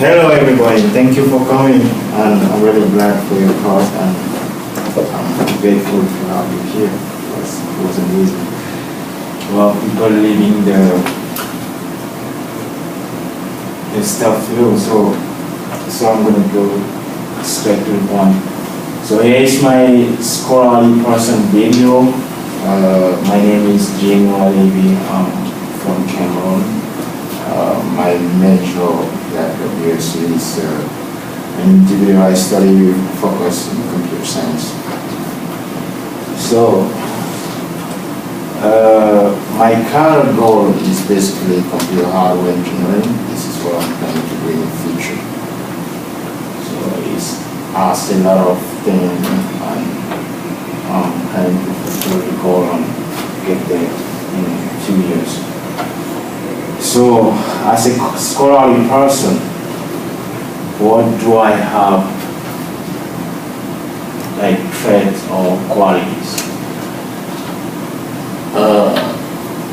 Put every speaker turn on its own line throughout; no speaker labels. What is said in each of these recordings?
Hello everybody, thank you for coming, and I'm really glad for your call, and I'm grateful to have you here. It was amazing. Well, people living the stuff through, so I'm gonna go straight to the point. So here is my scholarly person video. My name is Jamie Olevi. I'm from Cameroon. My major at WSU is an individual study with focus in computer science. So my current goal is basically computer hardware engineering. This is what I'm planning to do in the future. So it's asked a lot of things, and I'm planning to fulfill the goal and get there in 2 years. So, as a scholarly person, what do I have, like traits or qualities?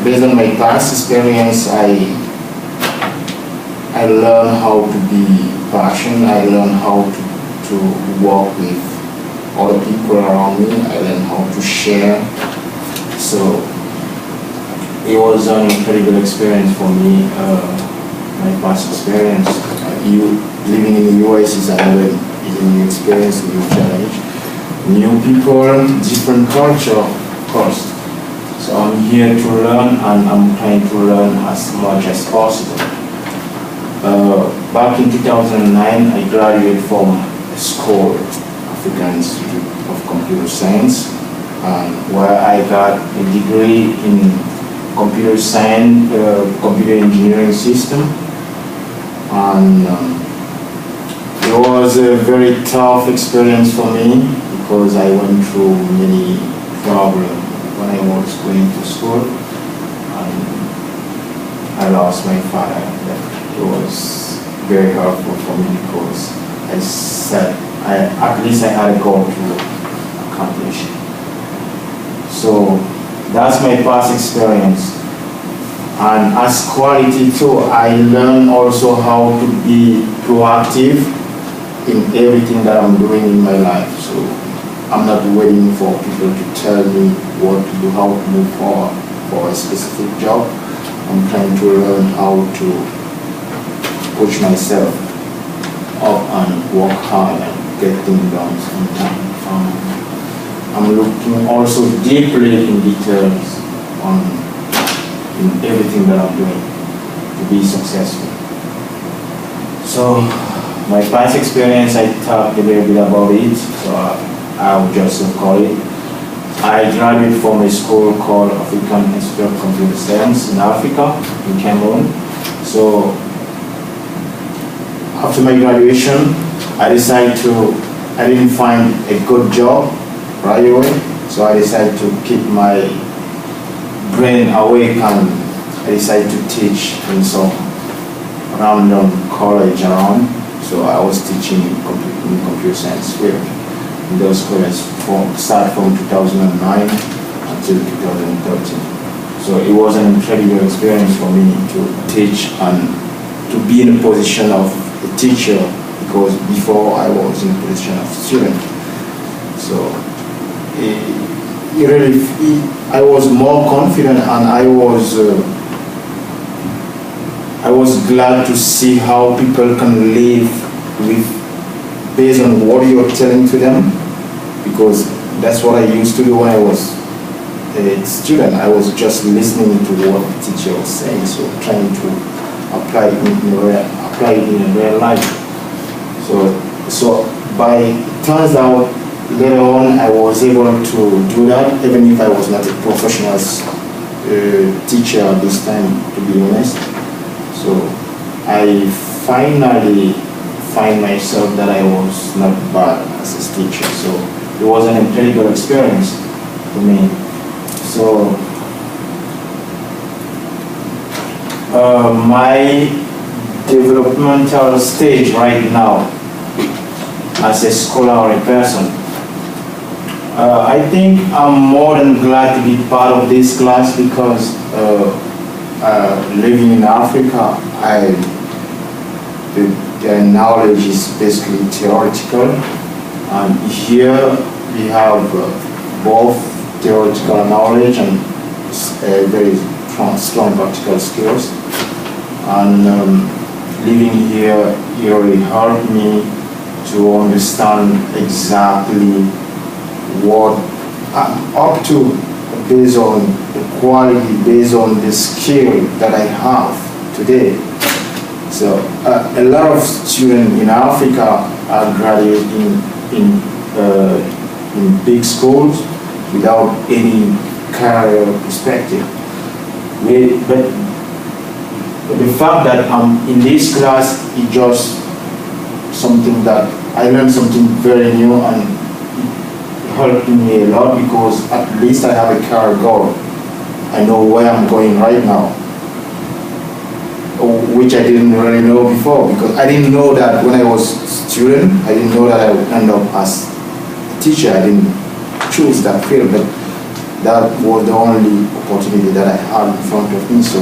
Based on my past experience, I learned how to be passionate. I learned how to work with other people around me. I learned how to share. So it was an incredible experience for me. My past experience, living in the US is a new experience, new challenge, new people, different culture, of course. So I'm here to learn, and I'm trying to learn as much as possible. Back in 2009, I graduated from a school, African Institute of Computer Science, where I got a degree in computer science, computer engineering system, and it was a very tough experience for me because I went through many problems when I was going to school, and I lost my father. It was very hurtful for me because I said at least I had a goal to accomplish. So that's my past experience. And as quality too, I learned also how to be proactive in everything that I'm doing in my life. So I'm not waiting for people to tell me what to do, how to move forward for a specific job. I'm trying to learn how to push myself up and work hard and get things done sometime. I'm looking also deeply in details in everything that I'm doing to be successful. So my past experience, I talked a little bit about it, so I'll just call it. I graduated from a school called African Institute of Computer Science in Africa, in Cameroon. So after my graduation, I didn't find a good job right away, so I decided to keep my brain awake, and I decided to teach in some random college around. So I was teaching in computer science field. And those colleges started from 2009 until 2013. So it was an incredible experience for me to teach and to be in a position of a teacher, because before I was in a position of student. So I was more confident, and I was glad to see how people can live based on what you're telling to them, because that's what I used to do when I was a student. I was just listening to what the teacher was saying, so trying to apply it in real life. So it turns out later on I was able to do that, even if I was not a professional teacher at this time, to be honest. So I finally find myself that I was not bad as a teacher. So it was an incredible experience for me. So my developmental stage right now as a scholarly person, I think I'm more than glad to be part of this class, because living in Africa, their knowledge is basically theoretical. And here we have both theoretical knowledge and very strong practical skills. And living here really helped me to understand exactly what I'm up to, based on the quality, based on the skill that I have today. So a lot of students in Africa are graduating in big schools without any career perspective. But the fact that I'm in this class is just something that I learned something very new, and it helped me a lot because at least I have a career goal. I know where I'm going right now, which I didn't really know before, because I didn't know that when I was a student, I didn't know that I would end up as a teacher. I didn't choose that field, but that was the only opportunity that I had in front of me. So,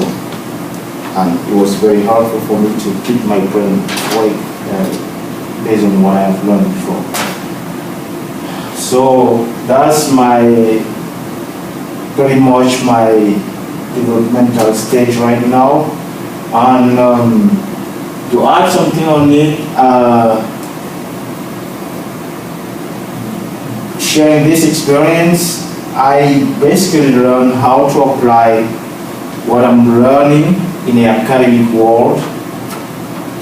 and it was very helpful for me to keep my brain awake based on what I have learned before. So that's pretty much my developmental stage right now. And to add something on it, sharing this experience, I basically learned how to apply what I'm learning in the academic world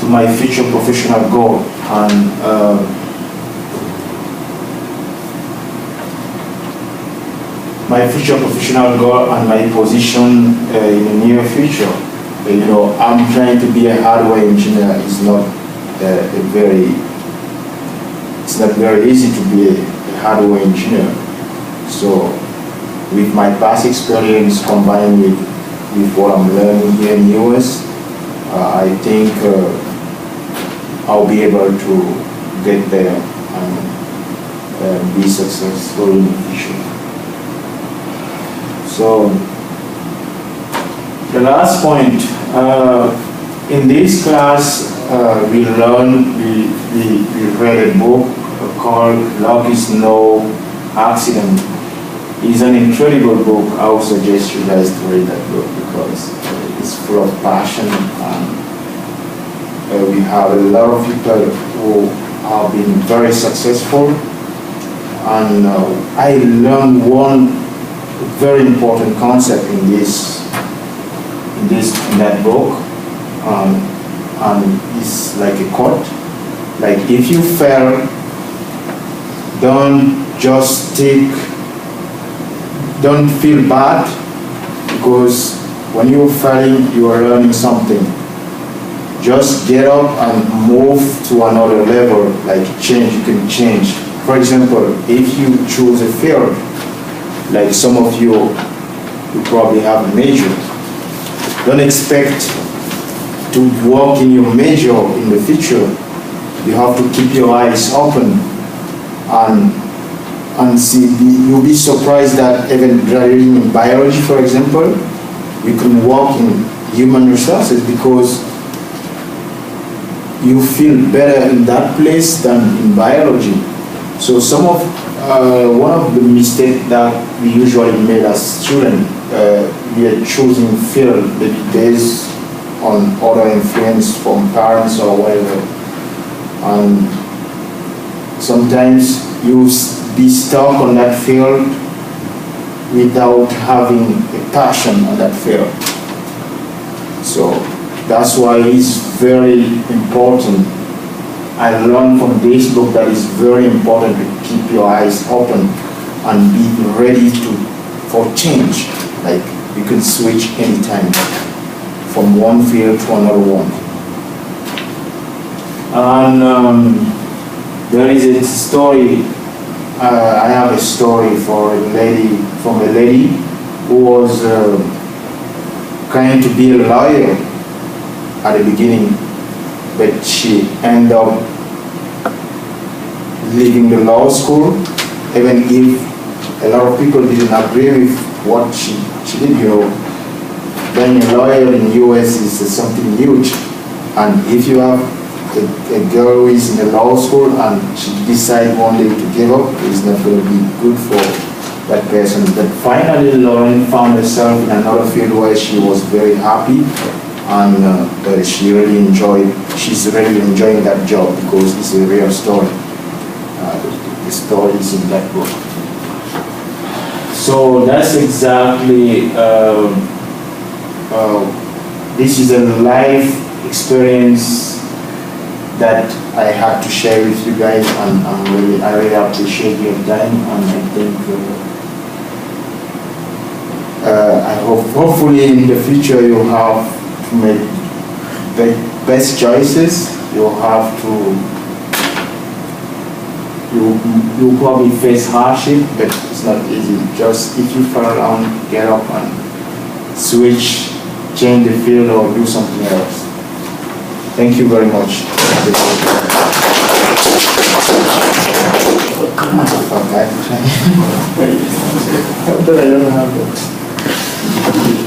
to my future professional goal. And my future professional goal and my position in the near future. You know, I'm trying to be a hardware engineer. It's not very easy to be a hardware engineer. So with my past experience combined with what I'm learning here in the US, I think I'll be able to get there and be successful in the future. So the last point, in this class, we read a book called Luck is No Accident. It's an incredible book. I would suggest you guys to read that book because it's full of passion, and we have a lot of people who have been very successful. And I learned one very important concept in that book, and it's like a quote. Like, if you fail, don't feel bad, because when you're failing, you are learning something. Just get up and move to another level, like change, you can change. For example, if you choose a field, like some of you probably have a major, don't expect to work in your major in the future. You have to keep your eyes open and see. You'll be surprised that even graduating in biology, for example, you can work in human resources because you feel better in that place than in biology. So one of the mistakes that we usually made as students, we are choosing field maybe based on other influence from parents or whatever, and sometimes you be stuck on that field without having a passion on that field. So that's why it's very important. I learned from this book that it's very important to keep your eyes open and be ready for change. Like, you can switch anytime from one field to another one. And there is a story. I have a story from a lady who was trying to be a lawyer at the beginning, but she ended up leaving the law school, even if a lot of people didn't agree with what she did. You know, being a lawyer in the US is something huge, and if you have a girl who is in the law school and she decides one day to give up, it's not going to be good for that person. But finally, Lauren found herself in another field where she was very happy, and she's really enjoying that job because it's a real story. The story is in that book. So that's exactly, this is a life experience that I had to share with you guys, and I really appreciate your time, and I think hopefully in the future you'll have to make the best choices. You'll have to you probably face hardship, but it's not easy. Just if you fall around, get up and switch, change the field, or do something else. Thank you very much. Okay. I don't have that.